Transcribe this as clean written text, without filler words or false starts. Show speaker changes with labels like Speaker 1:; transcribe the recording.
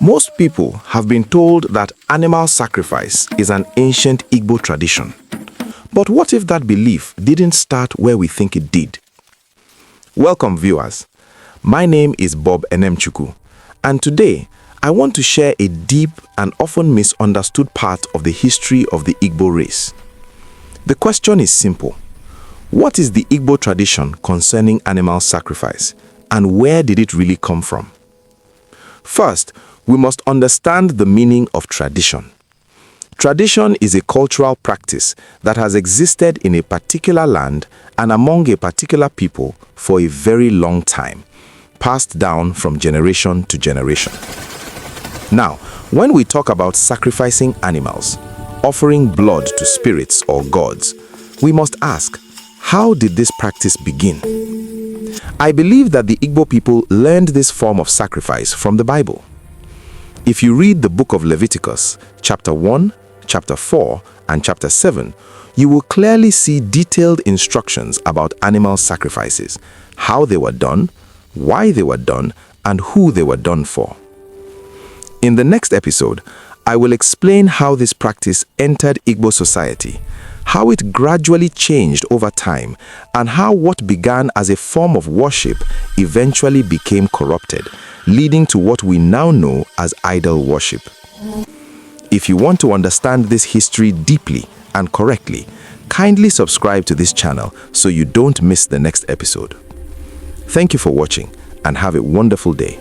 Speaker 1: Most people have been told that animal sacrifice is an ancient Igbo tradition. But what if that belief didn't start where we think it did? Welcome, viewers. My name is Bob Enemchukwu, and today I want to share a deep and often misunderstood part of the history of the Igbo race. The question is simple. What is the Igbo tradition concerning animal sacrifice, and where did it really come from? First, we must understand the meaning of tradition. Tradition is a cultural practice that has existed in a particular land and among a particular people for a very long time, passed down from generation to generation. Now, when we talk about sacrificing animals, offering blood to spirits or gods, we must ask, how did this practice begin? I believe that the Igbo people learned this form of sacrifice from the Bible. If you read the book of Leviticus, chapter 1, chapter 4, and chapter 7, you will clearly see detailed instructions about animal sacrifices, how they were done, why they were done, and who they were done for. In the next episode, I will explain how this practice entered Igbo society, how it gradually changed over time, and how what began as a form of worship eventually became corrupted, leading to what we now know as idol worship. If you want to understand this history deeply and correctly, kindly subscribe to this channel so you don't miss the next episode. Thank you for watching and have a wonderful day.